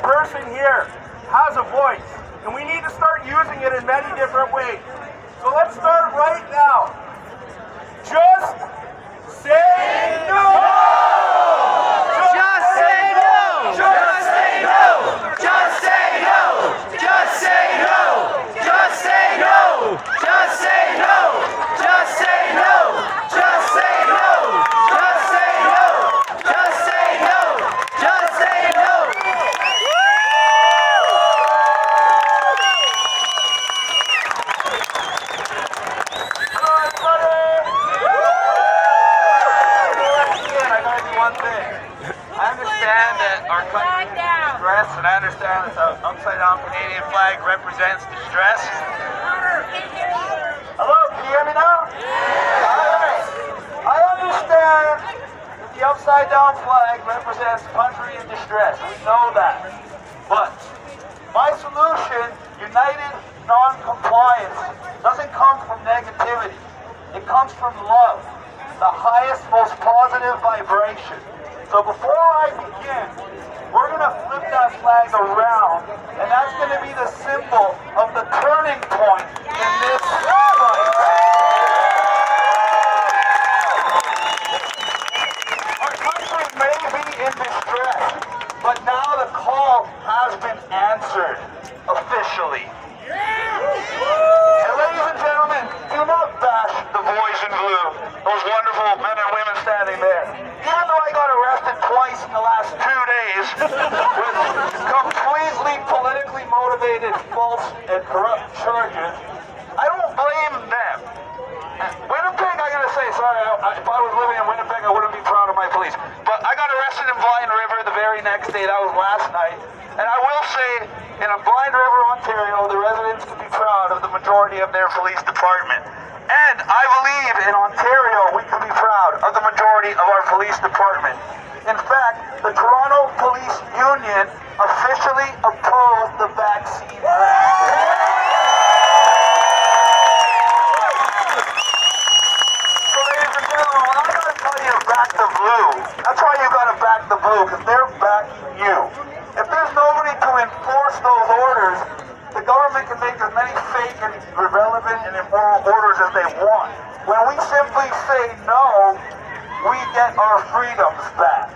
person here has a voice, and we need to start using it in many different ways. So let's start right now. Just say no! Just say no! Just say no! Just say no! Just say no! Just say no! Just say no! Just say no! Just say no! Just say no! Just say no! Just say no! I understand that our country is distressed, and I understand that the upside-down Canadian flag represents distress. Hello, can you hear me now? Alright. I understand that the upside-down flag represents country in distress. We know that. But my solution, united non-compliance, doesn't come from negativity. It comes from love, the highest, most positive vibration. So before I begin, we're going to flip that flag around, and that's going to be the symbol of the turning point in this fight. Our country may be in distress, but now the call has been answered officially. And ladies and gentlemen, do not bash the boys in blue, those wonderful men and women standing there. Even though I got arrested twice in the last 2 days with completely politically motivated, false and corrupt charges, I don't blame them. Winnipeg, I gotta say, sorry, if I was living in Winnipeg, I wouldn't be proud of my police. But I got arrested in Blind River the very next day, that was last night. And I will say, in Blind River, Ontario, the residents can be proud of the majority of their police department. And I believe in Ontario, we can be proud of the majority of our police department. In fact, the Toronto Police Union officially opposed the vaccine mandate. So ladies and gentlemen, when I'm going to tell you to back the blue, that's why you got to back the blue, because they're backing you. If there's nobody to enforce those orders, the government can make as many fake and irrelevant and immoral orders as they want. When we simply say no, we get our freedoms back.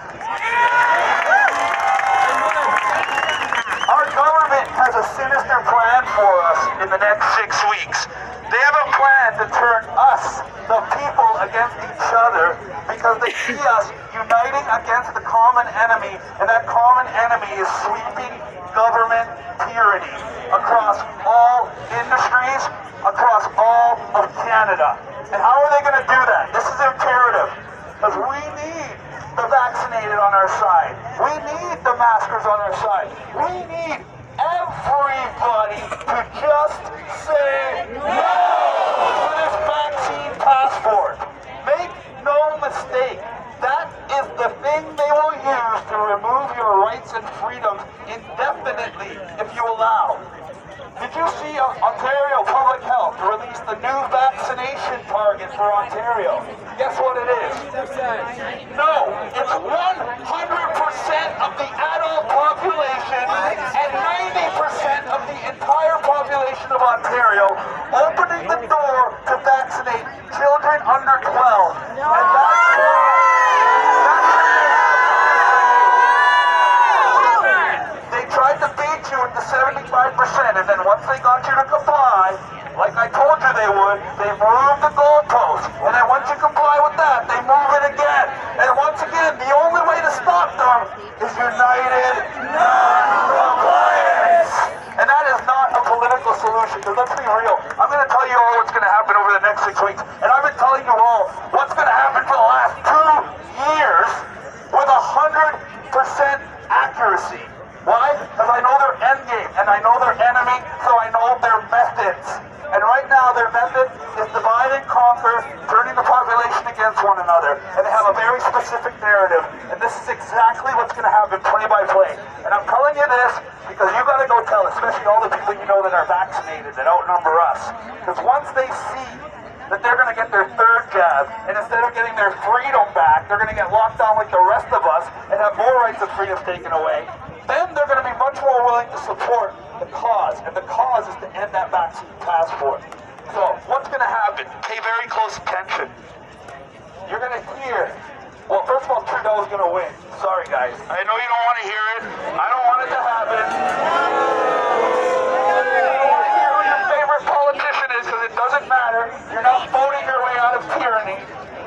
Our government has a sinister plan for us in the next 6 weeks. They have a plan to turn us, the people, against each other because they see us uniting against the common enemy, and that common enemy is sweeping government tyranny across all industries, across all of Canada. And how are they going to do that? This is imperative, because we need the vaccinated on our side. We need the maskers on our side. We need everybody to just say no to this vaccine passport. Make no mistake, that is the thing they will use to remove your rights and freedoms indefinitely if you allow. Did you see Ontario Public Health release the new vaccination target for Ontario? Guess what it is? No, it's 100% of the adult population and 90% of the entire population of Ontario opening the door to vaccinate children under 12. And that's why... tried to beat you with the 75%, and then once they got you to comply, like I told you they would, they moved the goalpost. And then once you comply with that, they move it again. And once again, the only way to stop them is united non-compliance. And that is not a political solution, because let's be real, I'm going to tell you all what's going to happen over the next 6 weeks. And I've been telling you all what's going to happen for the last 2 years with 100% accuracy. Why? Because I know their end game, and I know their enemy, so I know their methods. And right now, their method is divide and conquer, turning the population against one another. And they have a very specific narrative. And this is exactly what's going to happen play by play. And I'm telling you this because you got to go tell, especially all the people you know that are vaccinated, that outnumber us. Because once they see that they're going to get their third jab, and instead of getting their freedom back, they're going to get locked down like the rest of us and have more rights and freedoms taken away, then they're going to be much more willing to support the cause, and the cause is to end that vaccine passport. So what's going to happen? Pay very close attention. You're going to hear, well, first of all, Trudeau's going to win. Sorry, guys. I know you don't want to hear it. I don't want it to happen. You don't want to hear who your favorite politician is because it doesn't matter. You're not voting your way out of tyranny.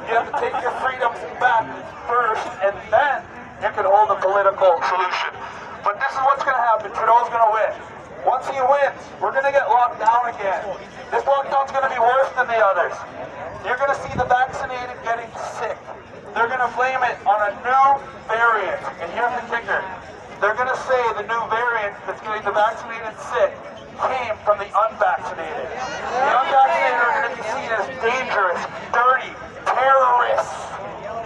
You have to take your freedoms back first, and then you can hold a political solution. But this is what's going to happen. Trudeau's going to win. Once he wins, we're going to get locked down again. This lockdown's going to be worse than the others. You're going to see the vaccinated getting sick. They're going to blame it on a new variant. And here's the kicker. They're going to say the new variant that's getting the vaccinated sick came from the unvaccinated. The unvaccinated are going to be seen as dangerous, dirty, terrorists.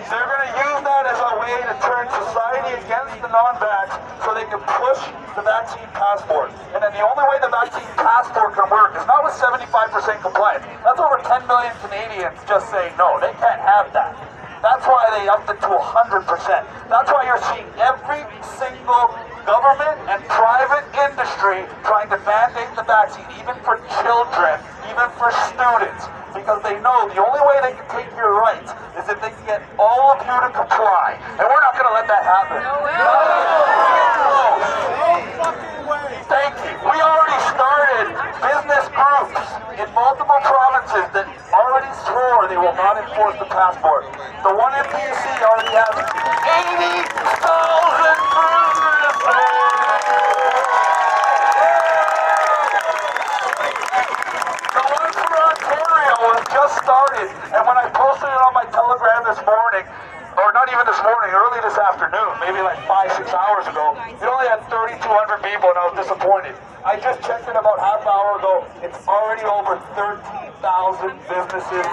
They're going to use that as a way to turn society against the non-vax so they can push the vaccine passport. And then the only way the vaccine passport can work is not with 75% compliance. That's over 10 million Canadians just saying no. They can't have that. That's why they upped it to 100%. That's why you're seeing every single government and private industry trying to mandate the vaccine, even for children, even for students, because they know the only way they can take your rights is if they can get all of you to comply. And we're not going to let that happen. No fucking way. Thank you. We already started business groups in multiple provinces that already swore they will not enforce the passport. The one in BC already has 80,000 just started, and when I posted it on my Telegram this morning, or not even this morning, early this afternoon, maybe like 5-6 hours ago, it only had 3,200 people, and I was disappointed. I just checked it about half an hour ago. It's already over 13,000 businesses.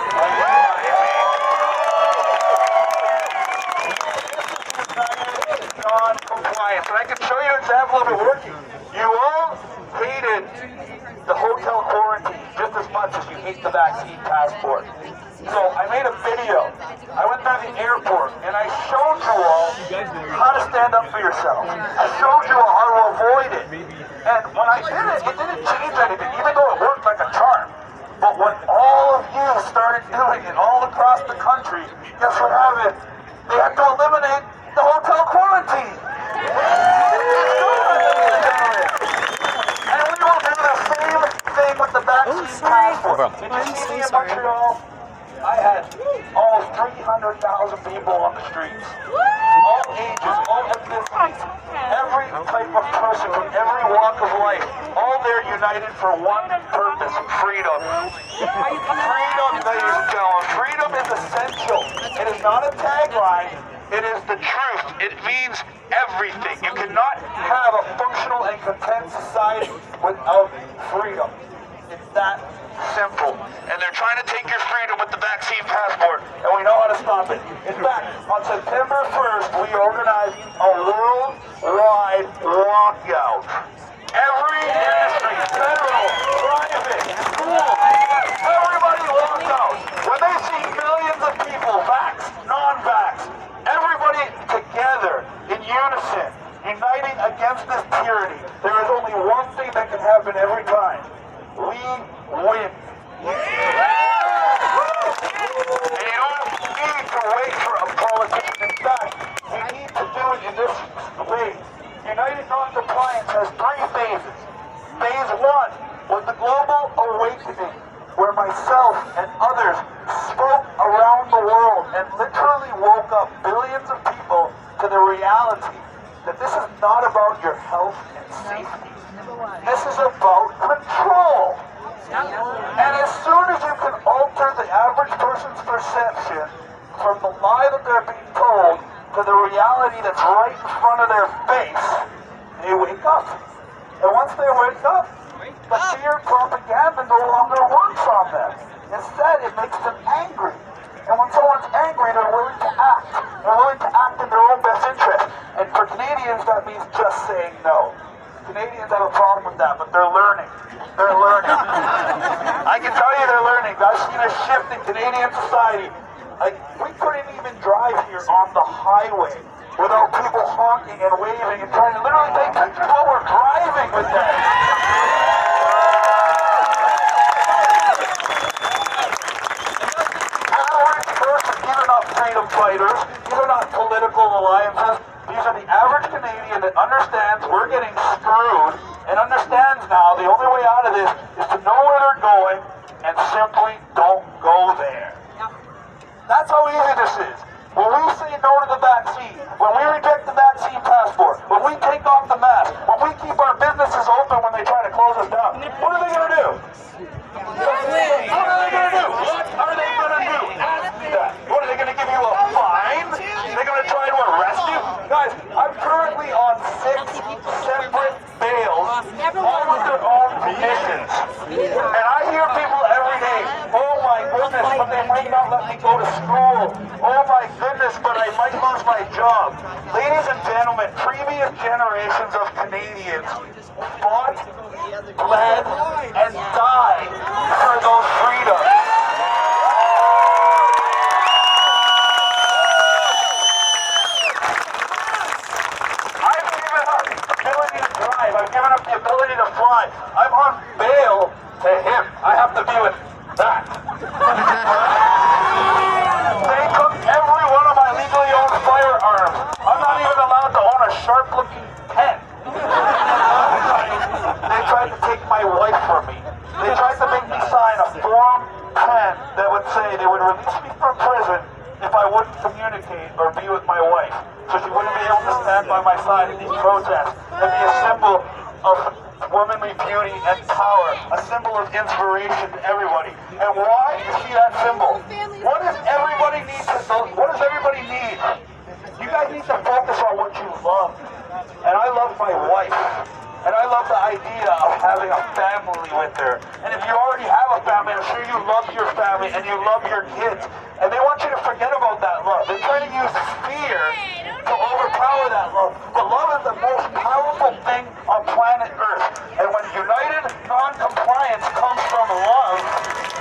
Non-compliance, and I can show you an example of it working. You all hated the hotel quarantine just as much as you hate the vaccine passport. So I made a video. I went through the airport and I showed you all how to stand up for yourself. I showed you all how to avoid it. And when I did it, it didn't change anything, even though it worked like a charm. But when all of you started doing it all across the country, guess what happened? They had to eliminate the hotel quarantine. With the vaccine passport. Did you see me in Montreal? I had almost 300,000 people on the streets. All ages, all ethnicities, every type of person from every walk of life. All there united for one purpose, freedom. Freedom, ladies and gentlemen. Freedom is essential. It is not a tagline. It is the truth. It means everything. You cannot have a functional and content society without freedom. It's that simple. And they're trying to take your freedom with the vaccine passport, and we know how to stop it. In fact, on September 1st, we organized a worldwide lockout. Every industry, federal, private, school, everybody locked out. When they see millions of people, vaxxed, non-vaxxed, everybody together in unison, uniting against this tyranny, there is only one thing that can happen every time. We win. And you don't need to wait for a politician. In fact, we need to do it in this way. United Non-Compliance has 3 phases. Phase 1 was the global awakening, where myself and others spoke around the world and literally woke up billions of people to the reality that this is not about your health and safety. This is about control. And as soon as you can alter the average person's perception from the lie that they're being told to the reality that's right in front of their face, they wake up. And once they wake up, the fear propaganda no longer works on them. Instead, it makes them angry. And when someone's angry, they're willing to act. They're willing to act in their own best interest. And for Canadians, that means just saying no. Canadians have a problem with that, but they're learning. They're learning. I can tell you they're learning. I've seen a shift in Canadian society. Like, we couldn't even drive here on the highway without people honking and waving and trying to literally take pictures while we're driving with them. These are not freedom fighters. These are not political alliances. These are the average Canadian that understands we're getting screwed and understands now the only way out of this is to know where they're going and simply don't go there. That's how easy this is. When we say no to the vaccine, when we reject the vaccine passport, when we take off the mask, when we keep our businesses open when they try to close us down, what are they going to do? What are they going to do? What are they going to do? Ask me that. What, are they going to give you a fine? Are they going to try to arrest you? Guys, I'm currently on 6 separate bails, all with their own conditions. And I hear people every day, oh my goodness, but they might not let me go to school. Oh my goodness, but I might lose my job. Ladies and gentlemen, previous generations of Canadians fought, bled, and died for those freedoms. I've given up the ability to drive. I've given up the ability to fly. I'm on bail to him. I have to be with that. They took every one of my legally owned firearms. I'm not even allowed to own a sharp-looking pen. They tried to take my wife from me. They tried to make me sign a Form 10 that would say they would release me from prison if I wouldn't communicate or be with my wife. So she wouldn't be able to stand by my side in these protests and be a symbol of womanly beauty and power, a symbol of inspiration to everybody. And why is she that symbol? What does everybody need to know? What does everybody need? You guys need to focus on what you love. And I love my wife. And I love the idea of having a family with her. And if you already have a family, I'm sure you love your family and you love your kids. And they want you to forget about that love. They're trying to use fear to overpower that love. But love is the most powerful thing on planet Earth. And when united non-compliance comes from love,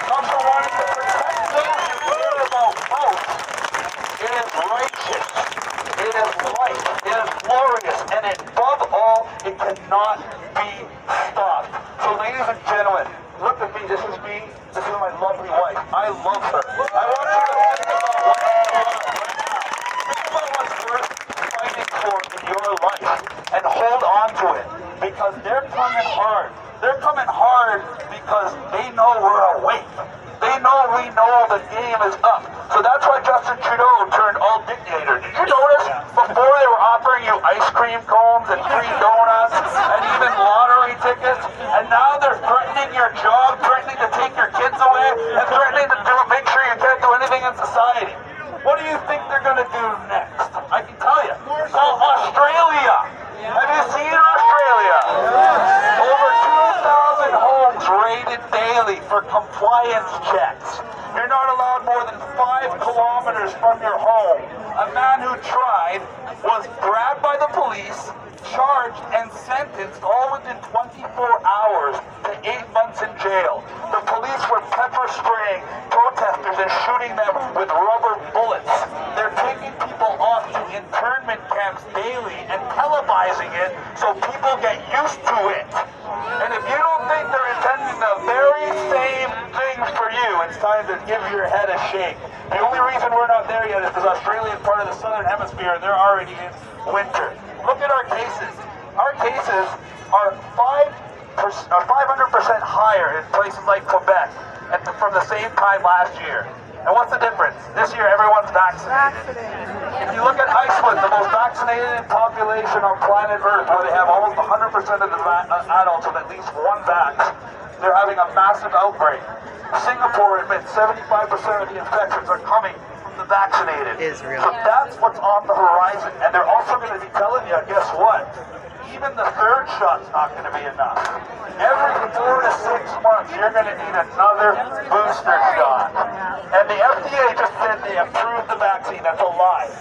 comes from wanting to protect those who care about both, it is righteous. It is light. It is glorious. And above all, it cannot be stopped. So ladies and gentlemen, look at me. This is me. This is my lovely wife. I love her. I want you to think about what you love right now. Think about what's worth fighting for in your life and hold on to it because they're coming hard. They're coming hard because they know we're awake. They know we know the game is up. So that's why Justin Trudeau turned all dictator. Did you notice before they were offering you ice cream cones and free donuts and even lottery tickets? And now they're threatening your job, threatening to take your kids away, and threatening to make sure you can't do anything in society. What do you think they're going to do next? I can tell you. Australia. Have you seen Australia? Over 2,000 homes raided daily for compliance checks. You're not allowed more than 5 kilometers from your home. A man who tried was grabbed by the police, charged and sentenced all within 24 hours to 8 months in jail. The police were pepper spraying protesters and shooting them with rubber bullets. They're taking people off to internment camps daily and televising it so people get used to it. And if you don't think they're intending the very same things for you, it's time to give your head a shake. The only reason we're not there yet is because Australia is part of the southern hemisphere and they're already in winter. Look at our cases. Our cases are 500% higher in places like Quebec from the same time last year. And what's the difference? This year everyone's vaccinated. If you look at Iceland, the most vaccinated population on planet Earth, where they have almost 100% of the adults with at least one vax, they're having a massive outbreak. Singapore admits 75% of the infections are coming from the vaccinated. Israel. So that's what's on the horizon. And they're also going to be telling you, guess what? Even the third shot's not going to be enough. Every 4 to 6 months, you're going to need another booster shot. And the FDA just said they approved the vaccine. That's a lie.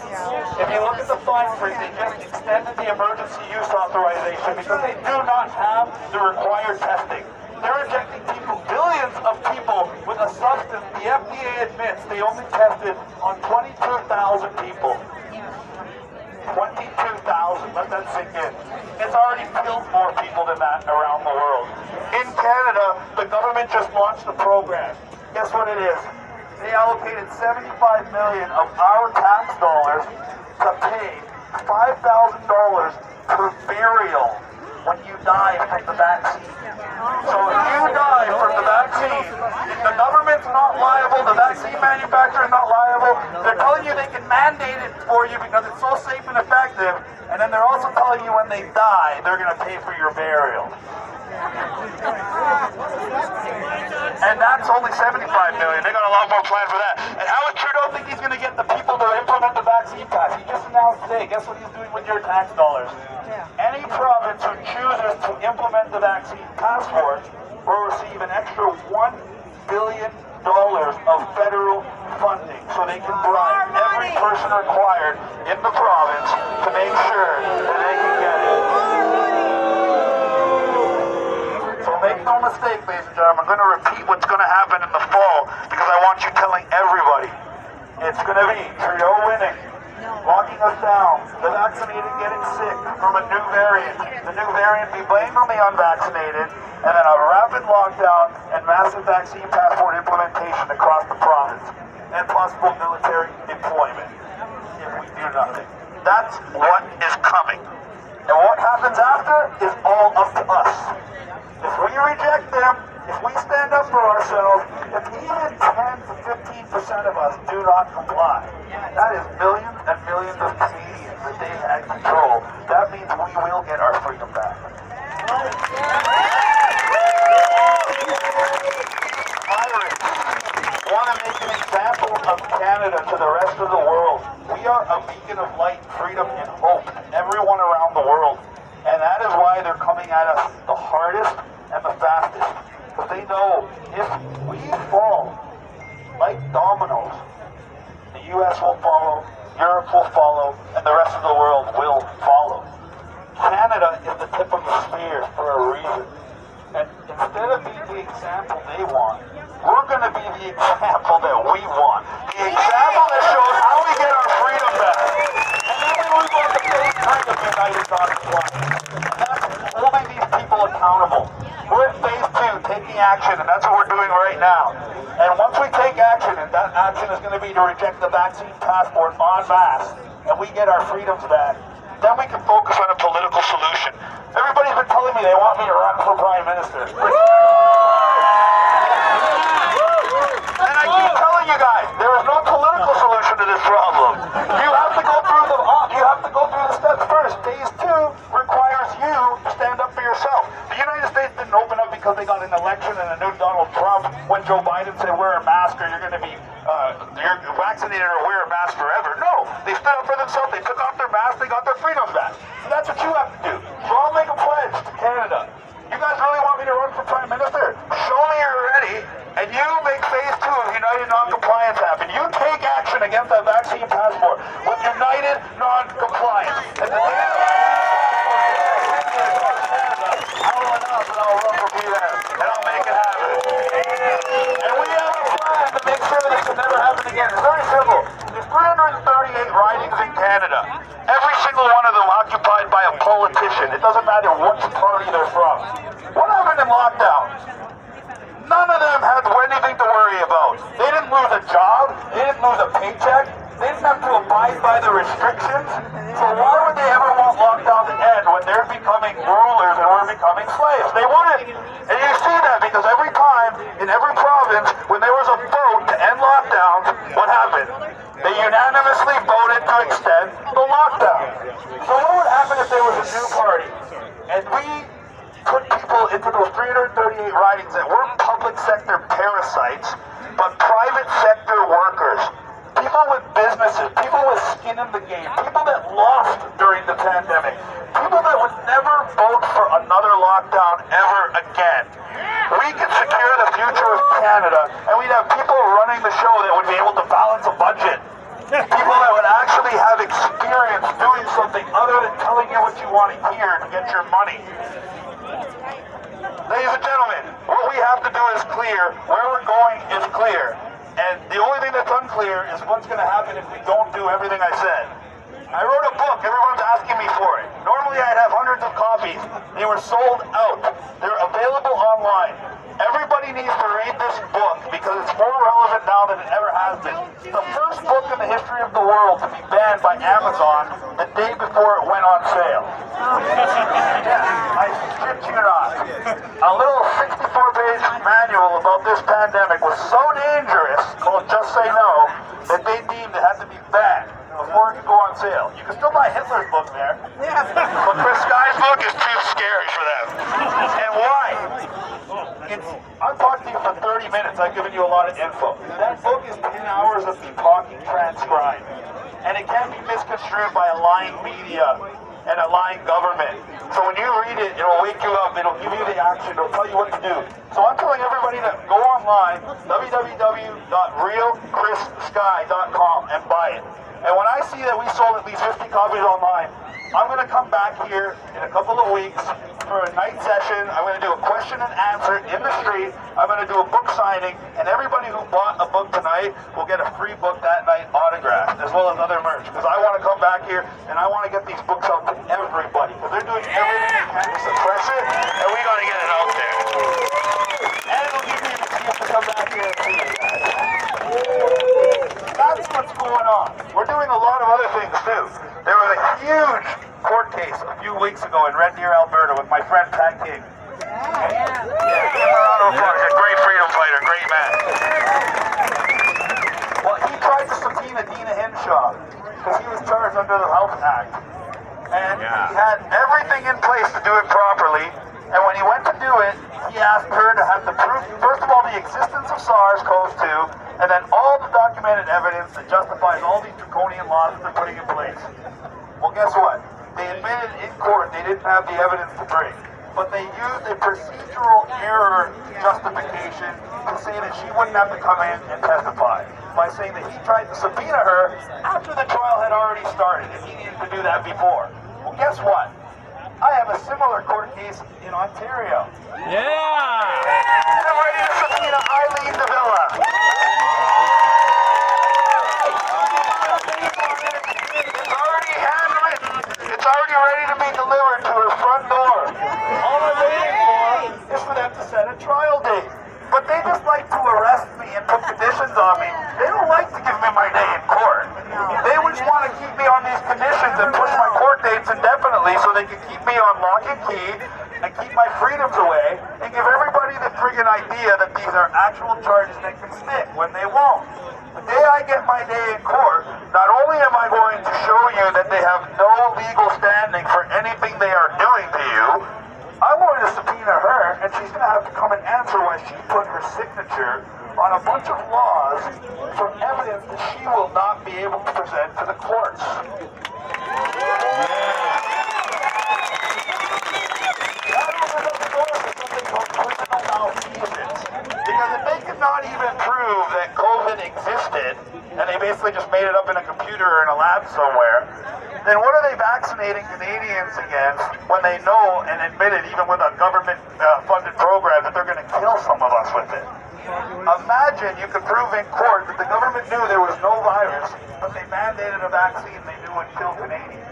If you look at the fine print, they just extended the emergency use authorization because they do not have the required testing. They're injecting people, billions of people, with a substance the FDA admits they only tested on 22,000 people. Let that sink in. It's already killed more people than that around the world. In Canada, the government just launched a program. Guess what it is? They allocated $75 million of our tax dollars to pay $5,000 per burial when you die from the vaccine. So if you die from the vaccine, the government's not liable, the vaccine manufacturer's not liable. They're telling you they can mandate it for you because it's so safe and effective, and then they're also telling you when they die, they're going to pay for your burial. And that's only $75 million. They got a lot more planned for that. And how would Trudeau think he's going to get the people to implement the vaccine pass? He just announced today. Guess what he's doing with your tax dollars? Any province who chooses to implement the vaccine passport will receive an extra $1 billion of federal funding, so they can bribe every person required in the province to make sure that they can get it. So make no mistake, ladies and gentlemen, I'm going to repeat what's going to happen in the fall because I want you telling everybody. It's going to be Trudeau winning, locking us down, the vaccinated getting sick from a new variant. The new variant be blamed on the unvaccinated, and then a rapid lockdown and massive vaccine passport implementation across the province, and possible military deployment if we do nothing. That's what is coming. And what happens after is all up to us. If we reject them, if we stand up for ourselves, if even 10 to 15% of us do not comply, that is millions and millions of Canadians that they had control. That means we will get our freedom back. Pirates want to make an example of Canada to the rest of the world. We are a beacon of light, freedom, and hope to everyone around the world. And that is why they're coming at us the hardest and the fastest. Because they know if we fall like dominoes, the U.S. will follow, Europe will follow, and the rest of the world will follow. Canada is the tip of the spear for a reason. And instead of being the example they want, we're going to be the example that we want. The example that shows how we get our freedom back. And then we move on to phase 3 of United Non-Compliance. And that's holding these people accountable. We're in phase 2, taking action, and that's what we're doing right now. And once we take action, and that action is going to be to reject the vaccine passport en masse, and we get our freedoms back, then we can focus on a political solution. Everybody's been telling me they want me to run for Prime Minister. And I keep telling you guys, there is no political solution to this problem. You have to go through the steps first. Phase 2 requires you to stand up for yourself. The United States didn't open up because they got an election and a new Donald Trump when Joe Biden said wear a mask or you're going to be you're vaccinated or wear a mask forever. No, they stood up for themselves. They took off their mask. They got their freedom back. So that's what you have to do. So I'll make a pledge to Canada. You guys really want me to run for Prime Minister? Show me you're ready, and you make phase 2 of United Non-Compliance happen. You take action against that vaccine passport with United Non-Compliance. And the day I'll announce and I'll run for PM, and I'll make it happen. And we have a plan to make sure this can never happen again. It's very simple. There's 338 ridings in Canada. Every single one of them occupied by a politician. It doesn't matter which party they're from. What happened in lockdown? None of them had anything to worry about. They didn't lose a job. They didn't lose a paycheck. They didn't have to abide by the restrictions. So why would they ever want lockdown to end when they're becoming rulers and we're becoming slaves? They wouldn't. And you see that because every time, in every province, when there was a vote to end lockdowns, what happened? They unanimously voted to extend the lockdown. So what would happen if there was a new party? And we put people into those 338 ridings that weren't public sector parasites, but private sector workers. People with businesses, people with skin in the game, people that lost during the pandemic, people that would never vote for another lockdown ever again. We could secure the future of Canada, and we'd have people running the show that would be able to balance a budget. People that would actually have experience doing something other than telling you what you want to hear to get your money. Ladies and gentlemen, what we have to do is clear. Where we're going is clear. And the only thing that's unclear is what's going to happen if we don't do everything I said. I wrote a book. Everyone's asking me for it. Normally I'd have hundreds of copies. They were sold out. They're available online. Everybody needs to read this book because it's more relevant now than it ever has been. The first book in the history of the world to be banned by Amazon the day before it went on sale. Yeah, I shit you not. A little 64-page manual about this pandemic was so dangerous, called Just Say No, that they deemed it had to be banned before it could go on sale. You can still buy Hitler's book there, but Chris Sky's book is too scary for them. And why? I've talked to you for 30 minutes. I've given you a lot of info. That book is 10 hours of me talking transcribed. And it can't be misconstrued by a lying media and a lying government. So when you read it, it'll wake you up, it'll give you the action, it'll tell you what to do. So I'm telling everybody to go online, www.realchrisSky.com, and buy it. And when I see that we sold at least 50 copies online, I'm going to come back here in a couple of weeks for a night session. I'm going to do a question and answer in the street. I'm going to do a book signing, and everybody who bought a book tonight will get a free book that night autographed, as well as other merch. Because I want to come back here, and I want to get these books out to everybody. Because they're doing everything they can to suppress it, and we got to get it out there. And it'll give me the chance to come back here and see it. That's what's going on. We're doing a lot of other things too. There was a huge court case a few weeks ago in Red Deer, Alberta with my friend Pat King. Yeah, give him a round of applause. He's a great freedom fighter, great man. Well, he tried to subpoena Dina Henshaw because he was charged under the Health Act. And he had everything in place to do it properly. And when he went to do it, he asked her to have the proof, first of all, the existence of SARS-CoV-2, and then all the documented evidence that justifies all these draconian laws that they're putting in place. Well, guess what? They admitted in court they didn't have the evidence to bring, but they used a procedural error justification to say that she wouldn't have to come in and testify, by saying that he tried to subpoena her after the trial had already started, and he needed to do that before. Well, guess what? I have a similar court case in Ontario. Yeah! I'm ready to subpoena Eileen Davila. It's already handwritten. It's already ready to be delivered to her front door. All I'm waiting for is for them to set a trial date. But they just like to arrest me and put conditions on me. They don't like to give me my day in court. They just want to keep me on these conditions and push my court dates indefinitely so they can keep me on lock and key and keep my freedoms away and give everybody the friggin' idea that these are actual charges that can stick when they won't. The day I get my day in court, not only am I going to show you that they have no legal standing for anything they are doing to you, I'm going to subpoena her, and she's going to have to come and answer why she put her signature on a bunch of laws for evidence that she will not be able to present to the courts. That opens up the door for something called criminal malfeasance. Because if they could not even prove that COVID existed, and they basically just made it up in a computer or in a lab somewhere, then what are they vaccinating Canadians against when they know and admit it, even with a government-funded program, that they're going to kill some of us with it? Imagine you could prove in court that the government knew there was no virus, but they mandated a vaccine they knew would kill Canadians.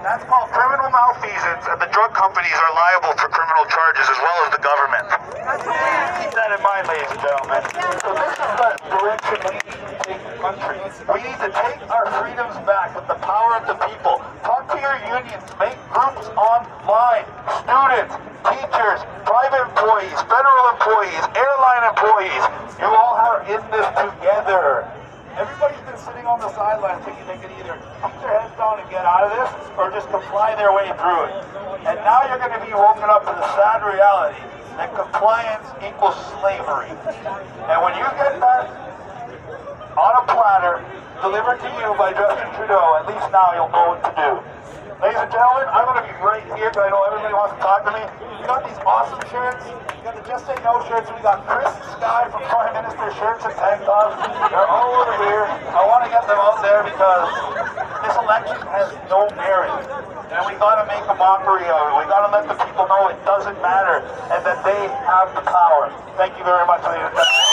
That's called criminal malfeasance, and the drug companies are liable for criminal charges as well as the government. Keep that in mind, ladies and gentlemen. So this is the direction we need to take the country. We need to take our freedoms back with the power of the people. Talk to your unions, make groups online, students, teachers, private employees, federal employees, airline employees. You all are in this together. Everybody's been sitting on the sidelines thinking they can either keep their heads down and get out of this or just comply their way through it. And now you're going to be woken up to the sad reality that compliance equals slavery. And when you get that on a platter delivered to you by Justin Trudeau, at least now you'll know what to do. Ladies and gentlemen, I'm going to be right here because I know everybody wants to talk to me. We got these awesome shirts. We got the Just Say No shirts. We got Chris Sky from Prime Minister shirts and tank tops. They're all over here. I want to get them out there because this election has no merit. And we got to make a mockery of it. We got to let the people know it doesn't matter and that they have the power. Thank you very much, ladies and gentlemen.